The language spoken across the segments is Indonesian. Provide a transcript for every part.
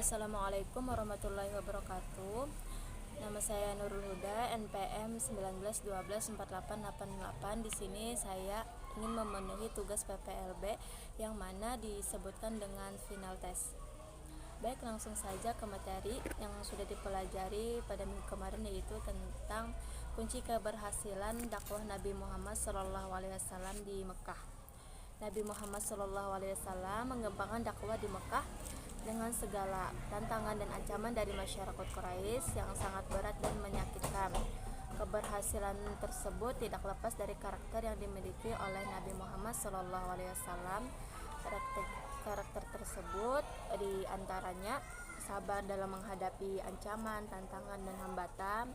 Assalamualaikum warahmatullahi wabarakatuh. Nama saya Nurul Huda, NPM 19124888. Di sini saya ingin memenuhi tugas PPLB yang mana disebutkan dengan final test. Baik, langsung saja ke materi yang sudah dipelajari pada minggu kemarin, yaitu tentang kunci keberhasilan dakwah Nabi Muhammad SAW di Mekah. Nabi Muhammad SAW mengembangkan dakwah di Mekah dengan segala tantangan dan ancaman dari masyarakat Quraisy yang sangat berat dan menyakitkan. Keberhasilan tersebut tidak lepas dari karakter yang dimiliki oleh Nabi Muhammad SAW. Karakter tersebut diantaranya sabar dalam menghadapi ancaman, tantangan, dan hambatan,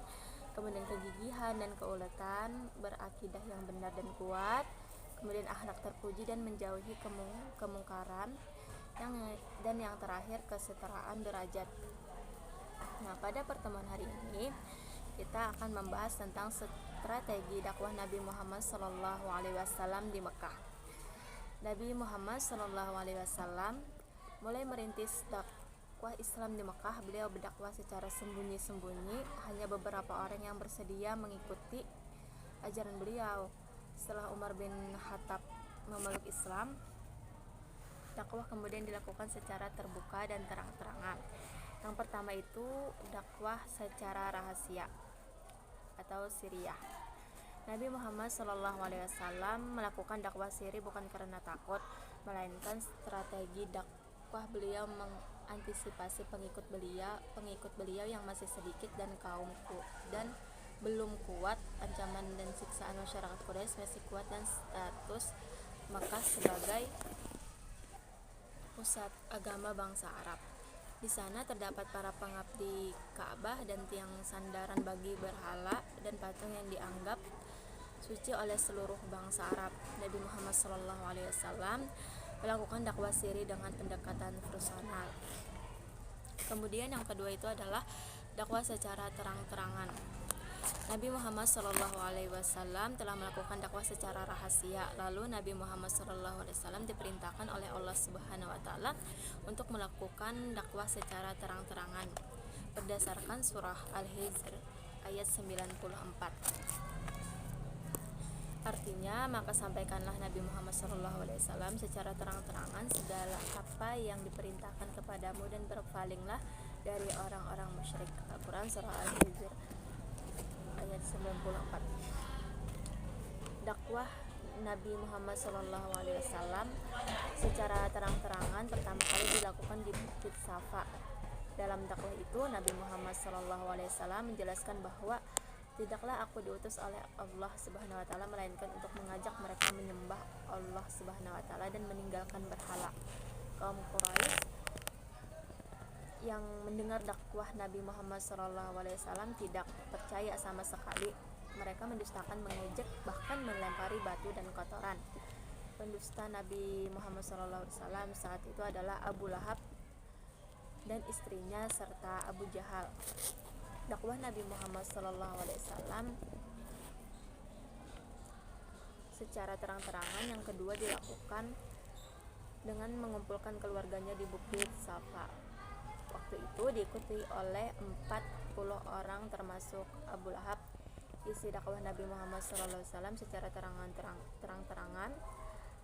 kemudian kegigihan dan keuletan, berakidah yang benar dan kuat, kemudian akhlak terpuji dan menjauhi kemungkaran, dan yang terakhir kesetaraan derajat. Nah, pada pertemuan hari ini kita akan membahas tentang strategi dakwah Nabi Muhammad SAW di Mekah. Nabi Muhammad SAW mulai merintis dakwah Islam di Mekah. Beliau berdakwah secara sembunyi-sembunyi, hanya beberapa orang yang bersedia mengikuti ajaran beliau. Setelah Umar bin Khattab memeluk Islam, dakwah kemudian dilakukan secara terbuka dan terang-terangan. Yang pertama itu dakwah secara rahasia atau siriyah. Nabi Muhammad SAW melakukan dakwah siri bukan karena takut, melainkan strategi dakwah beliau mengantisipasi pengikut beliau yang masih sedikit dan dan belum kuat. Ancaman dan siksaan masyarakat Quraisy masih kuat, dan status Makkah sebagai pusat agama bangsa Arab. Di sana terdapat para pengabdi Ka'bah dan tiang sandaran bagi berhala dan patung yang dianggap suci oleh seluruh bangsa Arab. Nabi Muhammad SAW melakukan dakwah siri dengan pendekatan personal. Kemudian yang kedua itu adalah dakwah secara terang-terangan. Nabi Muhammad SAW telah melakukan dakwah secara rahasia. Lalu Nabi Muhammad SAW diperintahkan oleh Allah Subhanahu Wa Taala untuk melakukan dakwah secara terang-terangan berdasarkan surah Al-Hijr ayat 94. Artinya, maka sampaikanlah Nabi Muhammad SAW secara terang-terangan segala apa yang diperintahkan kepadamu, dan berpalinglah dari orang-orang musyrik. Al-Quran surah Al-Hijr ayat 94. Dakwah Nabi Muhammad SAW secara terang-terangan pertama kali dilakukan di Bukit Safa. Dalam dakwah itu Nabi Muhammad SAW menjelaskan bahwa tidaklah aku diutus oleh Allah Subhanahu Wa Taala melainkan untuk mengajak mereka menyembah Allah Subhanahu Wa Taala dan meninggalkan berhala. Kaum Quraisy yang mendengar dakwah Nabi Muhammad SAW tidak percaya sama sekali. Mereka mendustakan, mengejek, bahkan melempari batu dan kotoran. Pendusta Nabi Muhammad SAW saat itu adalah Abu Lahab dan istrinya serta Abu Jahal. Dakwah Nabi Muhammad SAW secara terang-terangan yang kedua dilakukan dengan mengumpulkan keluarganya di Bukit Safa. Waktu itu diikuti oleh 40 orang termasuk Abu Lahab. Isi dakwah Nabi Muhammad SAW secara terang-terangan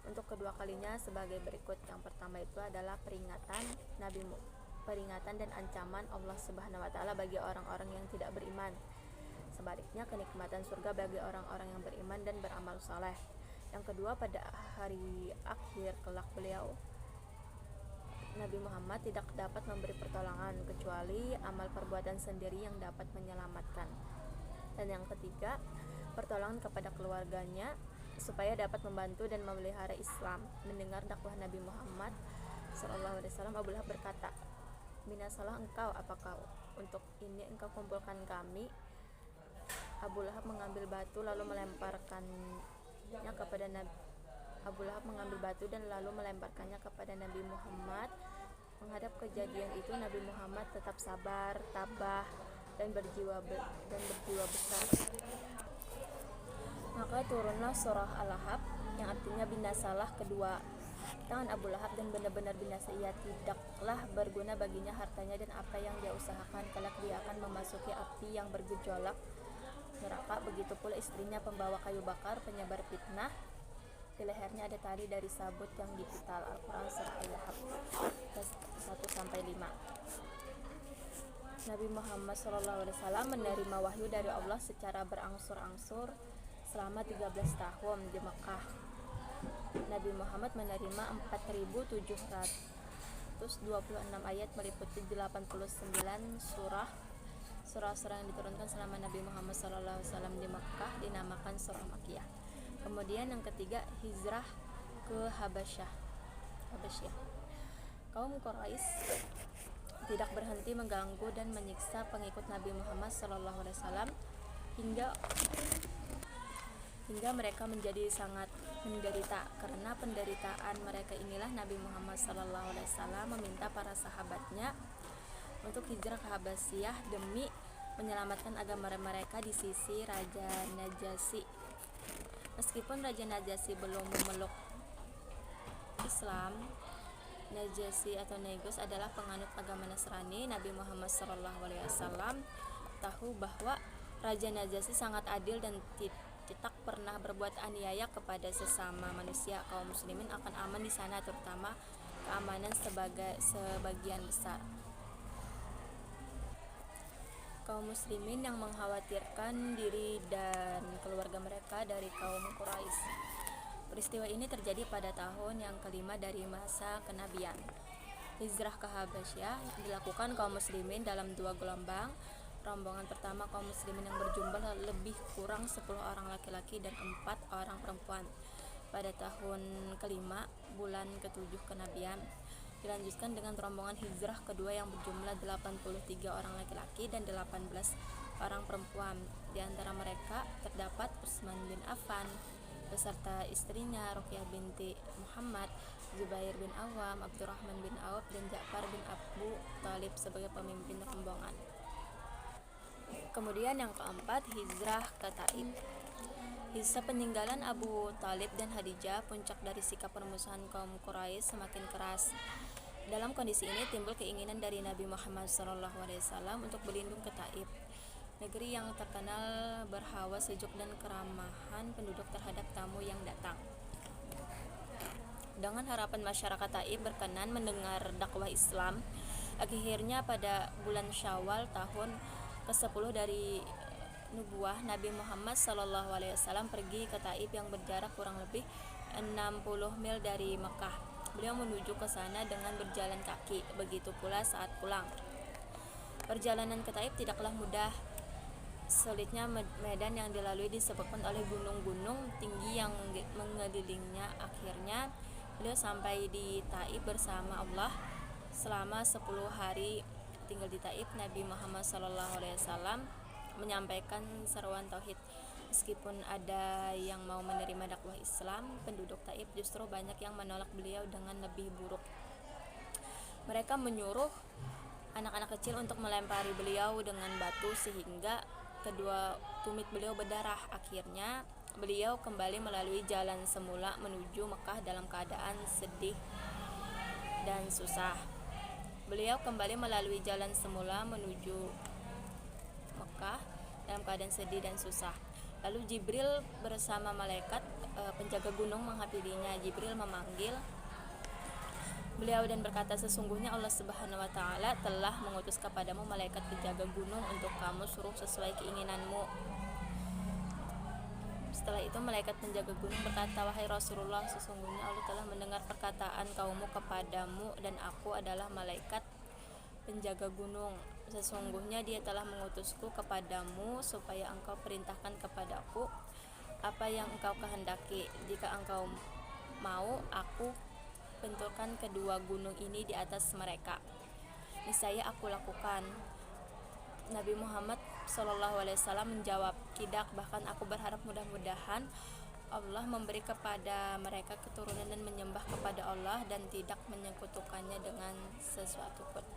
untuk kedua kalinya sebagai berikut. Yang pertama itu adalah peringatan dan ancaman Allah Subhanahu Wa Taala bagi orang-orang yang tidak beriman. Sebaliknya, kenikmatan surga bagi orang-orang yang beriman dan beramal saleh. Yang kedua, pada hari akhir kelak Nabi Muhammad tidak dapat memberi pertolongan kecuali amal perbuatan sendiri yang dapat menyelamatkan. Dan yang ketiga, pertolongan kepada keluarganya supaya dapat membantu dan memelihara Islam. Mendengar dakwah Nabi Muhammad SAW, Abu Lahab berkata, "Binasalah engkau, apakah untuk ini engkau kumpulkan kami?" Abu Lahab mengambil batu dan lalu melemparkannya kepada Nabi Muhammad. Menghadap kejadian itu, Nabi Muhammad tetap sabar, tabah, dan berjiwa besar. Maka turunlah surah Al-Lahab yang artinya binasalah kedua tangan Abu Lahab dan benar-benar binasa ia, tidaklah berguna baginya hartanya dan apa yang dia usahakan, kelak dia akan memasuki api yang bergejolak neraka. Begitu pula istrinya pembawa kayu bakar, penyebar fitnah. Di lehernya ada tali dari sabut yang dipital. Al-Quran Surah Al-Lahab 1-5. Nabi Muhammad SAW menerima wahyu dari Allah secara berangsur-angsur selama 13 tahun di Mekah. Nabi Muhammad menerima 4.726 ayat meliputi 89 surah yang diturunkan selama Nabi Muhammad SAW di Mekah dinamakan surah Makkiyah. Kemudian yang ketiga, hijrah ke Habasyah. Kaum Quraisy tidak berhenti mengganggu dan menyiksa pengikut Nabi Muhammad SAW hingga mereka menjadi sangat menderita. Karena penderitaan mereka inilah Nabi Muhammad SAW meminta para sahabatnya untuk hijrah ke Habasyah demi menyelamatkan agama mereka di sisi Raja Najasyi. Meskipun Raja Najasyi belum memeluk Islam, Najasyi atau Negus adalah penganut agama Nasrani. Nabi Muhammad SAW tahu bahwa Raja Najasyi sangat adil dan tidak pernah berbuat aniaya kepada sesama manusia. Kaum muslimin akan aman di sana, terutama keamanan sebagian besar. Kaum muslimin yang mengkhawatirkan diri dan keluarga mereka dari kaum Quraisy. Peristiwa ini terjadi pada tahun yang kelima dari masa kenabian. Hijrah ke Habasyah dilakukan kaum muslimin dalam 2 gelombang. Rombongan pertama kaum muslimin yang berjumlah lebih kurang 10 orang laki-laki dan 4 orang perempuan pada tahun kelima bulan ke-7 kenabian. Dilanjutkan dengan rombongan hijrah kedua yang berjumlah 83 orang laki-laki dan 18 orang perempuan. Di antara mereka terdapat Utsman bin Affan beserta istrinya Ruqyah binti Muhammad, Zubair bin Awam, Abdurrahman bin Auf, dan Ja'far bin Abu Thalib sebagai pemimpin rombongan. Kemudian yang keempat, hijrah ke Taif. Kisah peninggalan Abu Thalib dan Khadijah, puncak dari sikap permusuhan kaum Quraisy semakin keras. Dalam kondisi ini timbul keinginan dari Nabi Muhammad SAW untuk berlindung ke Taif, negeri yang terkenal berhawa sejuk dan keramahan penduduk terhadap tamu yang datang. Dengan harapan masyarakat Taif berkenan mendengar dakwah Islam, akhirnya pada bulan Syawal tahun ke-10 dari nubuah, Nabi Muhammad SAW pergi ke Taif yang berjarak kurang lebih 60 mil dari Mekah. Beliau menuju ke sana dengan berjalan kaki, begitu pula saat pulang. Perjalanan ke Taif tidaklah mudah. Sulitnya medan yang dilalui disebabkan oleh gunung-gunung tinggi yang mengelilingnya. Akhirnya beliau sampai di Taif bersama Allah. Selama 10 hari tinggal di Taif, Nabi Muhammad SAW menyampaikan seruan tauhid. Meskipun ada yang mau menerima dakwah Islam, penduduk Taif justru banyak yang menolak beliau dengan lebih buruk. Mereka menyuruh anak-anak kecil untuk melempari beliau dengan batu sehingga kedua tumit beliau berdarah. Akhirnya beliau kembali melalui jalan semula menuju Mekah dalam keadaan sedih dan susah. Lalu Jibril bersama malaikat penjaga gunung menghampirinya. Jibril memanggil beliau dan berkata, sesungguhnya Allah Subhanahu wa Ta'ala telah mengutus kepadamu malaikat penjaga gunung untuk kamu suruh sesuai keinginanmu. Setelah itu malaikat penjaga gunung berkata, wahai Rasulullah, sesungguhnya Allah telah mendengar perkataan kaummu kepadamu dan aku adalah malaikat penjaga gunung. Sesungguhnya dia telah mengutusku kepadamu supaya engkau perintahkan kepadaku apa yang engkau kehendaki. Jika engkau mau, aku benturkan kedua gunung ini di atas mereka. Niscaya aku lakukan. Nabi Muhammad SAW menjawab, tidak, bahkan aku berharap mudah-mudahan Allah memberi kepada mereka keturunan dan menyembah kepada Allah dan tidak menyekutukannya dengan sesuatu pun.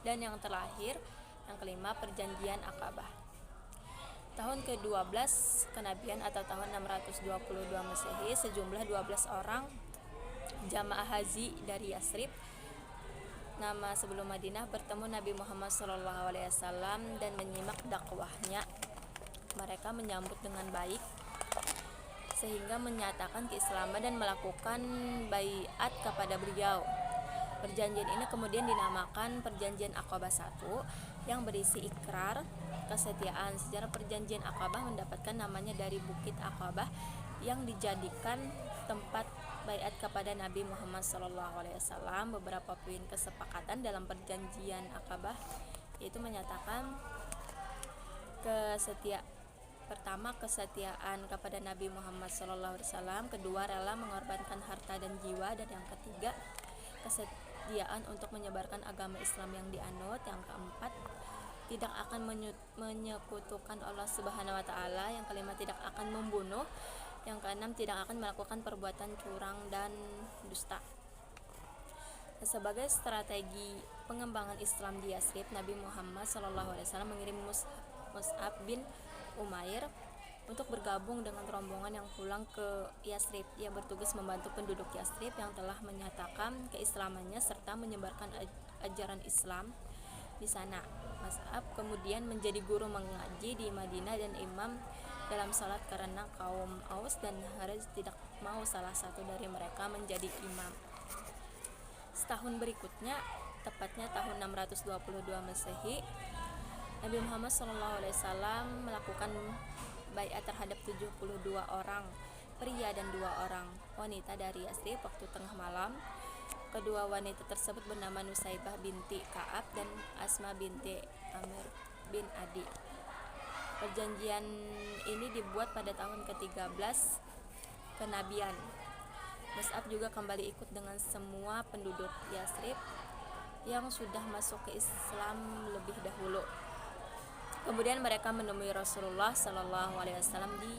Dan yang terakhir, yang kelima, perjanjian Aqabah. Tahun ke-12 kenabian atau tahun 622 Masehi, sejumlah 12 orang jamaah haji dari Yasrib nama sebelum Madinah bertemu Nabi Muhammad SAW dan menyimak dakwahnya. Mereka menyambut dengan baik sehingga menyatakan keislaman dan melakukan baiat kepada beliau. Perjanjian ini kemudian dinamakan Perjanjian Aqabah I yang berisi ikrar kesetiaan. Sejarah Perjanjian Aqabah mendapatkan namanya dari Bukit Aqabah yang dijadikan tempat baiat kepada Nabi Muhammad SAW. Beberapa poin kesepakatan dalam Perjanjian Aqabah yaitu menyatakan pertama, kesetiaan kepada Nabi Muhammad SAW. Kedua, rela mengorbankan harta dan jiwa. Dan yang ketiga, kesediaan untuk menyebarkan agama Islam yang dianut. Yang keempat, tidak akan menyekutukan Allah Subhanahu wa Ta'ala. Yang kelima, tidak akan membunuh. Yang keenam, tidak akan melakukan perbuatan curang dan dusta. Sebagai strategi pengembangan Islam di Yathrib, Nabi Muhammad SAW mengirim Mus'ab bin Umair untuk bergabung dengan rombongan yang pulang ke Yathrib. Ia bertugas membantu penduduk Yathrib yang telah menyatakan keislamannya serta menyebarkan ajaran Islam di sana. Mus'ab kemudian menjadi guru mengaji di Madinah dan imam dalam salat karena kaum Aus dan Khawarij tidak mau salah satu dari mereka menjadi imam. Setahun berikutnya, tepatnya tahun 622 Masehi, Nabi Muhammad SAW melakukan baiat terhadap 72 orang pria dan 2 orang wanita dari Yathrib waktu tengah malam. Kedua wanita tersebut bernama Nusaibah binti Ka'ab dan Asma binti Amir bin Adi. Perjanjian ini dibuat pada tahun ke-13 kenabian. Mus'ab juga kembali ikut dengan semua penduduk Yathrib yang sudah masuk ke Islam lebih dahulu. Kemudian mereka menemui Rasulullah SAW di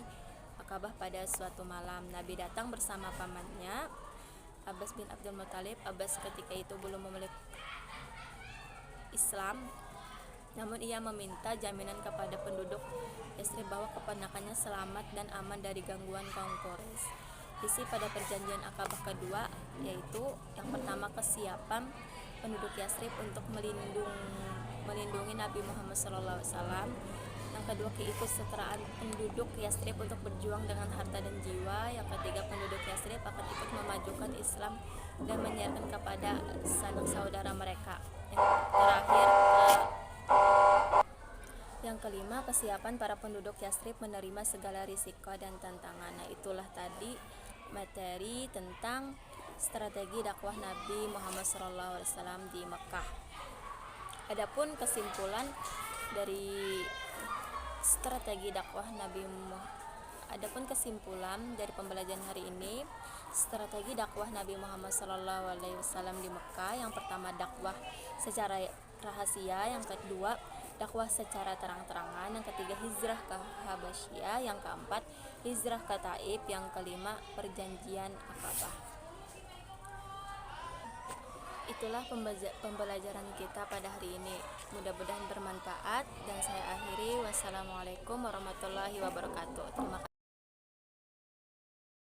Aqabah pada suatu malam. Nabi datang bersama pamannya Abbas bin Abdul Muthalib. Abbas ketika itu belum memeluk Islam, namun ia meminta jaminan kepada penduduk Yathrib bahwa keponakannya selamat dan aman dari gangguan kaum Quraisy. Isi pada perjanjian Aqabah kedua yaitu yang pertama, kesiapan penduduk Yathrib untuk melindungi Nabi Muhammad SAW. Yang kedua, keikutsertaan penduduk Yathrib untuk berjuang dengan harta dan jiwa. Yang ketiga, penduduk Yathrib akan ikut memajukan Islam dan menyiarkan kepada sanak saudara mereka. Yang kelima, kesiapan para penduduk Yathrib menerima segala risiko dan tantangan. Nah, itulah tadi materi tentang strategi dakwah Nabi Muhammad SAW di Mekah. Adapun kesimpulan dari strategi dakwah pembelajaran hari ini, strategi dakwah Nabi Muhammad SAW di Mekah. Yang pertama, dakwah secara rahasia. Yang kedua, dakwah secara terang-terangan. Yang ketiga, hijrah ke Habasyah. Yang keempat, hijrah ke Taif. Yang kelima, perjanjian Aqabah. Itulah pembelajaran kita pada hari ini. Mudah-mudahan bermanfaat dan saya akhiri. Wassalamualaikum warahmatullahi wabarakatuh. Terima kasih.